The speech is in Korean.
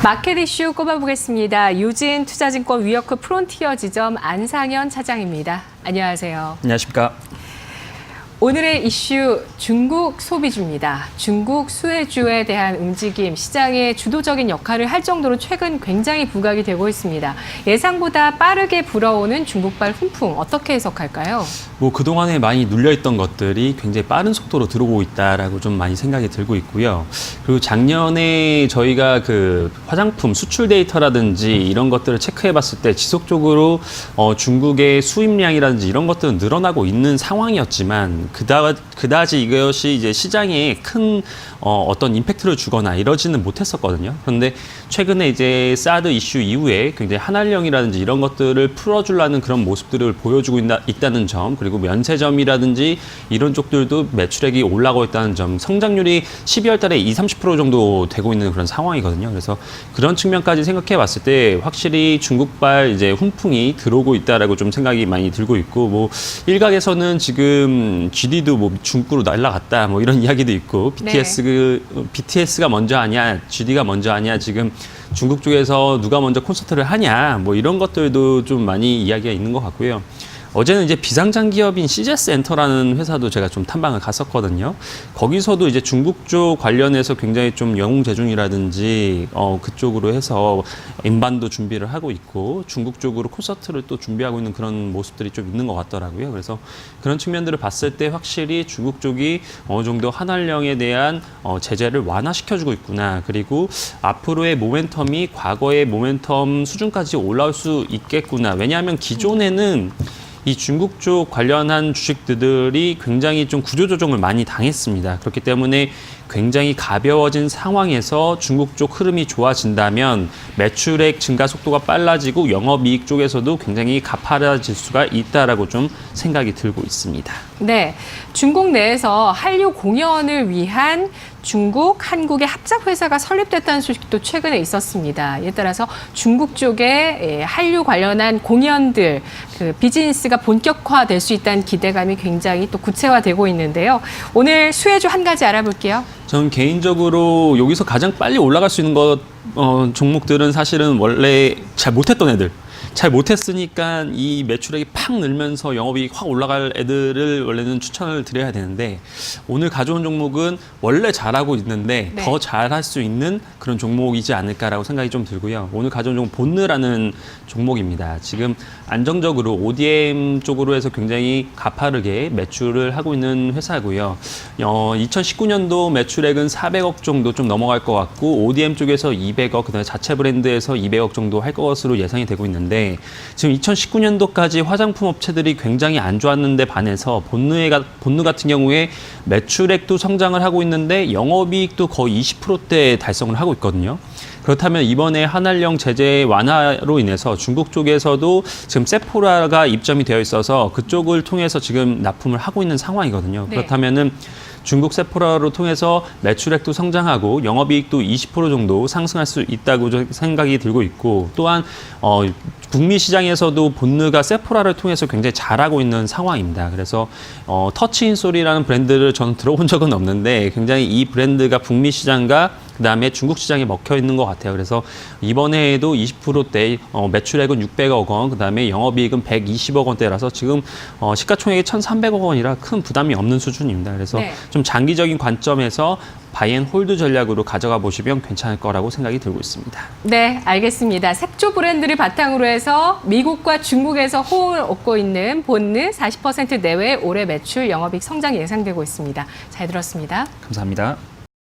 마켓 이슈 꼽아보겠습니다. 유진 투자증권 위어크 프론티어 지점 안상현 차장입니다. 안녕하세요. 안녕하십니까. 오늘의 이슈 중국 소비주입니다. 중국 수혜주에 대한 움직임, 시장의 주도적인 역할을 할 정도로 최근 굉장히 부각이 되고 있습니다. 예상보다 빠르게 불어오는 중국발 훈풍 어떻게 해석할까요? 그동안에 많이 눌려있던 것들이 굉장히 빠른 속도로 들어오고 있다라고 좀 많이 생각이 들고 있고요. 그리고 작년에 저희가 그 화장품 수출 데이터라든지 이런 것들을 체크해 봤을 때 지속적으로 중국의 수입량이라든지 이런 것들은 늘어나고 있는 상황이었지만 그다지 이것이 이제 시장에 큰 어떤 임팩트를 주거나 이러지는 못했었거든요. 그런데 최근에 이제 사드 이슈 이후에 굉장히 한한령이라든지 이런 것들을 풀어주려는 그런 모습들을 보여주고 있다는 점, 그리고 면세점이라든지 이런 쪽들도 매출액이 올라가고 있다는 점, 성장률이 12월 달에 20-30% 정도 되고 있는 그런 상황이거든요. 그래서 그런 측면까지 생각해 봤을 때 확실히 중국발 이제 훈풍이 들어오고 있다라고 좀 생각이 많이 들고 있고, 일각에서는 지금 GD도 중국으로 날아갔다 이런 이야기도 있고, BTS가 먼저 하냐, GD가 먼저 하냐, 지금 중국 쪽에서 누가 먼저 콘서트를 하냐, 이런 것들도 좀 많이 이야기가 있는 것 같고요. 어제는 이제 비상장 기업인 CJ 엔터라는 회사도 제가 좀 탐방을 갔었거든요. 거기서도 이제 중국 쪽 관련해서 굉장히 좀 영웅제중이라든지 그쪽으로 해서 인반도 준비를 하고 있고, 중국 쪽으로 콘서트를 또 준비하고 있는 그런 모습들이 좀 있는 것 같더라고요. 그래서 그런 측면들을 봤을 때 확실히 중국 쪽이 어느 정도 한한령에 대한 제재를 완화시켜주고 있구나. 그리고 앞으로의 모멘텀이 과거의 모멘텀 수준까지 올라올 수 있겠구나. 왜냐하면 기존에는 이 중국 쪽 관련한 주식들이 굉장히 좀 구조조정을 많이 당했습니다. 그렇기 때문에 굉장히 가벼워진 상황에서 중국 쪽 흐름이 좋아진다면 매출액 증가 속도가 빨라지고 영업이익 쪽에서도 굉장히 가파라질 수가 있다라고 좀 생각이 들고 있습니다. 네, 중국 내에서 한류 공연을 위한 중국, 한국의 합작회사가 설립됐다는 소식도 최근에 있었습니다. 이에 따라서 중국 쪽에 한류 관련한 공연들, 비즈니스가 본격화될 수 있다는 기대감이 굉장히 또 구체화되고 있는데요. 오늘 수혜주 한 가지 알아볼게요. 저는 개인적으로 여기서 가장 빨리 올라갈 수 있는 종목들은 사실은 원래 잘 못했던 애들. 잘 못했으니까 이 매출액이 팍 늘면서 영업이익 확 올라갈 애들을 원래는 추천을 드려야 되는데, 오늘 가져온 종목은 원래 잘하고 있는데 더 잘할 수 있는 그런 종목이지 않을까라고 생각이 좀 들고요. 오늘 가져온 종목 본느라는 종목입니다. 지금 안정적으로 ODM 쪽으로 해서 굉장히 가파르게 매출을 하고 있는 회사고요. 2019년도 매출액은 400억 정도 좀 넘어갈 것 같고, ODM 쪽에서 200억, 그다음에 자체 브랜드에서 200억 정도 할 것으로 예상이 되고 있는데, 지금 2019년도까지 화장품 업체들이 굉장히 안 좋았는데 반해서 본느 같은 경우에 매출액도 성장을 하고 있는데 영업이익도 거의 20%대 달성을 하고 있거든요. 그렇다면 이번에 한한령 제재 완화로 인해서 중국 쪽에서도 지금 세포라가 입점이 되어 있어서 그쪽을 통해서 지금 납품을 하고 있는 상황이거든요. 그렇다면은 중국 세포라로 통해서 매출액도 성장하고 영업이익도 20% 정도 상승할 수 있다고 생각이 들고 있고, 또한 북미 시장에서도 본느가 세포라를 통해서 굉장히 잘하고 있는 상황입니다. 그래서 터치인솔이라는 브랜드를 저는 들어본 적은 없는데 굉장히 이 브랜드가 북미 시장과 그다음에 중국 시장에 먹혀 있는 것 같아요. 그래서 이번 해에도 20%대 매출액은 600억 원, 그다음에 영업이익은 120억 원대라서 지금 시가총액이 1,300억 원이라 큰 부담이 없는 수준입니다. 그래서 좀 장기적인 관점에서 바이앤홀드 전략으로 가져가 보시면 괜찮을 거라고 생각이 들고 있습니다. 네, 알겠습니다. 색조 브랜드를 바탕으로 해서 미국과 중국에서 호응을 얻고 있는 본느 40% 내외 올해 매출 영업이익 성장 예상되고 있습니다. 잘 들었습니다. 감사합니다.